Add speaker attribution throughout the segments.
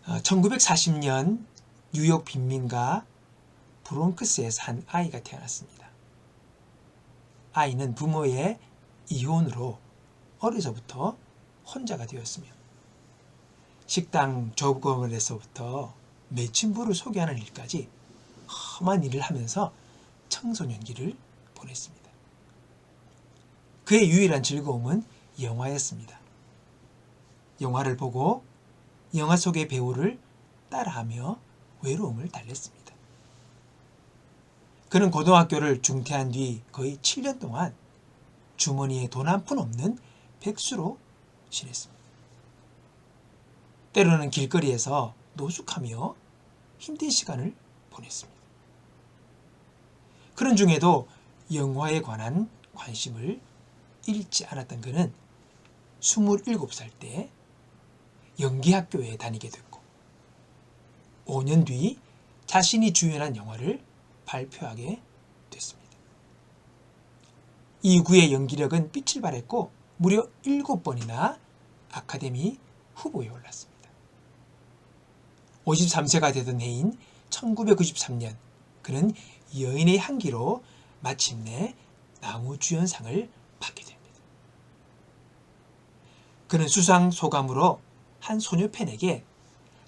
Speaker 1: 1940년 뉴욕 빈민가 브롱크스에서 한 아이가 태어났습니다. 아이는 부모의 이혼으로 어려서부터 혼자가 되었으며 식당 조업원에서부터 매춘부를 소개하는 일까지 험한 일을 하면서 청소년기를 보냈습니다. 그의 유일한 즐거움은 영화였습니다. 영화를 보고 영화 속의 배우를 따라하며 외로움을 달랬습니다. 그는 고등학교를 중퇴한 뒤 거의 7년 동안 주머니에 돈 한 푼 없는 백수로 지냈습니다. 때로는 길거리에서 노숙하며 힘든 시간을 보냈습니다. 그런 중에도 영화에 관한 관심을 잃지 않았던 그는 27살 때 연기학교에 다니게 됐고 5년 뒤 자신이 주연한 영화를 발표하게 됐습니다. 이후의 연기력은 빛을 발했고 무려 7번이나 아카데미 후보에 올랐습니다. 53세가 되던 해인 1993년 그는 여인의 향기로 마침내 나무주연상을 받게 됩니다. 그는 수상 소감으로 한 소녀 팬에게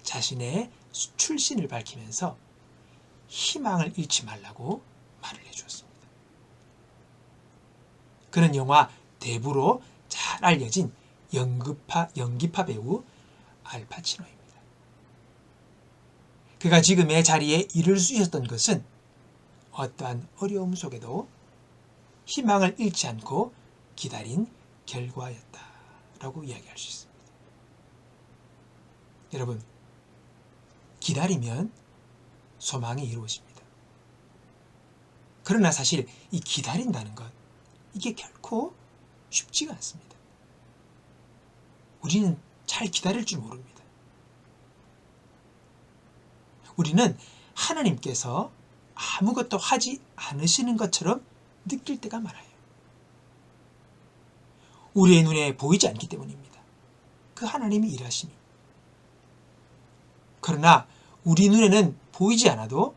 Speaker 1: 자신의 출신을 밝히면서 희망을 잃지 말라고 말을 해주었습니다. 그는 영화 대부로 잘 알려진 연기파 배우 알파치노입니다. 그가 지금의 자리에 이를 수 있었던 것은 어떠한 어려움 속에도 희망을 잃지 않고 기다린 결과였다라고 이야기할 수 있습니다. 여러분, 기다리면 소망이 이루어집니다. 그러나 사실 이 기다린다는 것, 이게 결코 쉽지가 않습니다. 우리는 잘 기다릴 줄 모릅니다. 우리는 하나님께서 아무것도 하지 않으시는 것처럼 느낄 때가 많아요. 우리의 눈에 보이지 않기 때문입니다. 그 하나님이 일하심이. 그러나 우리 눈에는 보이지 않아도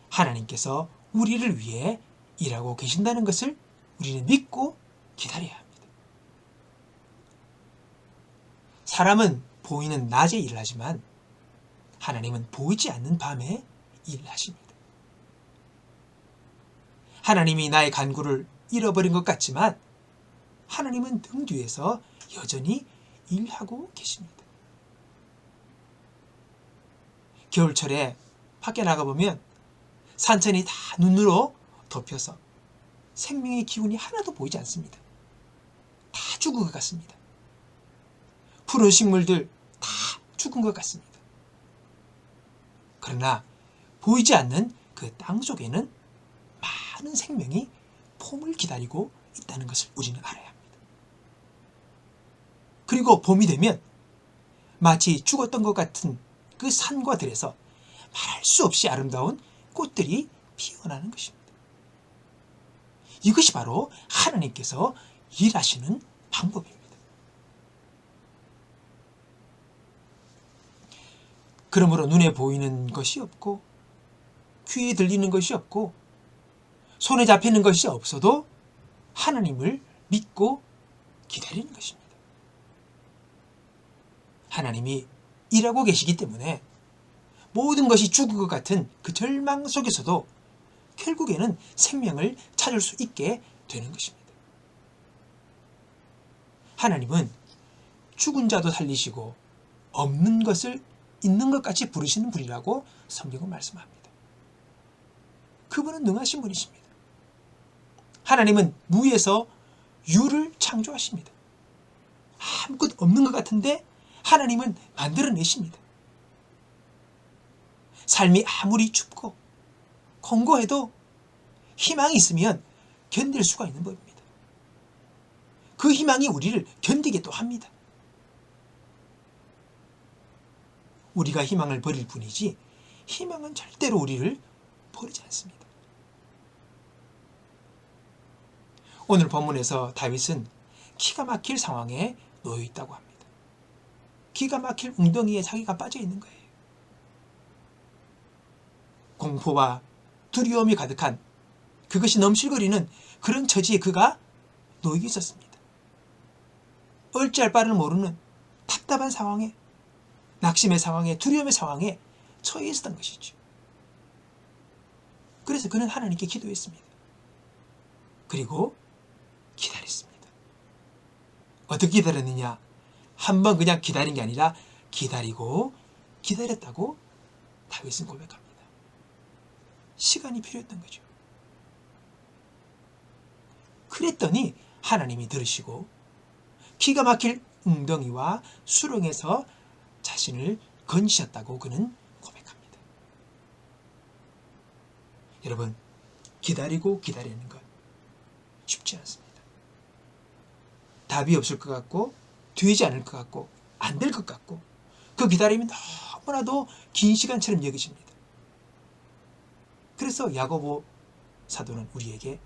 Speaker 1: 하나님께서 우리를 위해 일하고 계신다는 것을 우리는 믿고 기다려야 합니다. 사람은 보이는 낮에 일을 하지만 하나님은 보이지 않는 밤에 일을 하십니다. 하나님이 나의 간구를 잃어버린 것 같지만 하나님은 등 뒤에서 여전히 일하고 계십니다. 겨울철에 밖에 나가보면 산천이 다 눈으로 덮여서 생명의 기운이 하나도 보이지 않습니다. 다 죽은 것 같습니다. 푸른 식물들 다 죽은 것 같습니다. 그러나 보이지 않는 그 땅 속에는 많은 생명이 봄을 기다리고 있다는 것을 우리는 알아야 합니다. 그리고 봄이 되면 마치 죽었던 것 같은 그 산과 들에서 말할 수 없이 아름다운 꽃들이 피어나는 것입니다. 이것이 바로 하나님께서 일하시는 방법입니다. 그러므로 눈에 보이는 것이 없고 귀에 들리는 것이 없고 손에 잡히는 것이 없어도 하나님을 믿고 기다리는 것입니다. 하나님이 일하고 계시기 때문에 모든 것이 죽은 것 같은 그 절망 속에서도 결국에는 생명을 찾을 수 있게 되는 것입니다. 하나님은 죽은 자도 살리시고 없는 것을 있는 것 같이 부르시는 분이라고 성경은 말씀합니다. 그분은 능하신 분이십니다. 하나님은 무에서 유를 창조하십니다. 아무것도 없는 것 같은데 하나님은 만들어내십니다. 삶이 아무리 춥고 공고해도 희망이 있으면 견딜 수가 있는 법입니다. 그 희망이 우리를 견디게 또 합니다. 우리가 희망을 버릴 뿐이지 희망은 절대로 우리를 버리지 않습니다. 오늘 본문에서 다윗은 기가 막힐 상황에 놓여 있다고 합니다. 기가 막힐 웅덩이에 자기가 빠져 있는 거예요. 공포와 두려움이 가득한 그것이 넘실거리는 그런 처지에 그가 놓여 있었습니다. 어찌할 바를 모르는 답답한 상황에, 낙심의 상황에, 두려움의 상황에 처해 있었던 것이죠. 그래서 그는 하나님께 기도했습니다. 그리고 기다렸습니다. 어떻게 기다렸느냐? 한번 그냥 기다린 게 아니라 기다리고 기다렸다고 다윗은 고백합니다. 시간이 필요했던 거죠. 그랬더니 하나님이 들으시고 기가 막힐 웅덩이와 수렁에서 자신을 건지셨다고 그는 고백합니다. 여러분, 기다리고 기다리는 것 쉽지 않습니다. 답이 없을 것 같고 되지 않을 것 같고 안 될 것 같고 그 기다림이 너무나도 긴 시간처럼 여겨집니다. 그래서 야고보 사도는 우리에게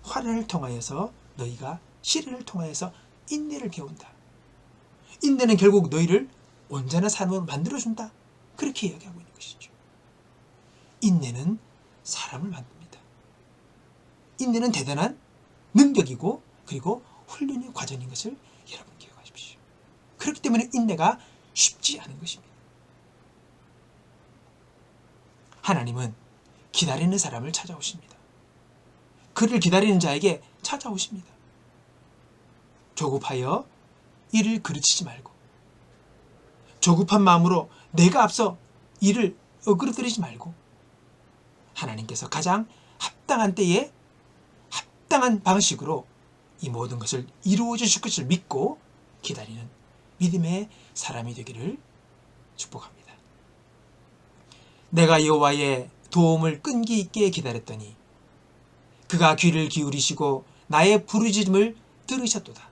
Speaker 1: 환난을 통하여서 너희가 시련을 통하여서 인내를 배운다. 인내는 결국 너희를 온전한 사람으로 만들어준다. 그렇게 이야기하고 있는 것이죠. 인내는 사람을 만듭니다. 인내는 대단한 능력이고 그리고 훈련의 과정인 것을 여러분 기억하십시오. 그렇기 때문에 인내가 쉽지 않은 것입니다. 하나님은 기다리는 사람을 찾아오십니다. 그를 기다리는 자에게 찾아오십니다. 조급하여 일을 그르치지 말고 조급한 마음으로 내가 앞서 일을 어그러뜨리지 말고 하나님께서 가장 합당한 때에 합당한 방식으로 이 모든 것을 이루어 주실 것을 믿고 기다리는 믿음의 사람이 되기를 축복합니다. 내가 여호와의 도움을 끈기 있게 기다렸더니 그가 귀를 기울이시고 나의 부르짖음을 들으셨도다.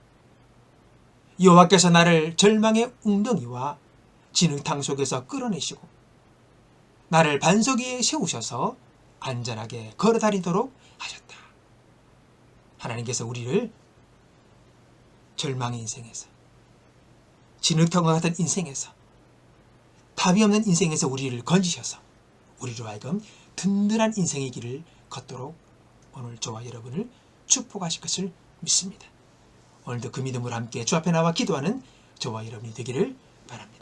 Speaker 1: 여호와께서 나를 절망의 웅덩이와 진흙탕 속에서 끌어내시고 나를 반석 위에 세우셔서 안전하게 걸어다니도록 하셨다. 하나님께서 우리를 절망의 인생에서 진흙탕과 같은 인생에서 답이 없는 인생에서 우리를 건지셔서 우리로 하여금 든든한 인생의 길을 걷도록 오늘 저와 여러분을 축복하실 것을 믿습니다. 오늘도 그 믿음으로 함께 주 앞에 나와 기도하는 저와 여러분이 되기를 바랍니다.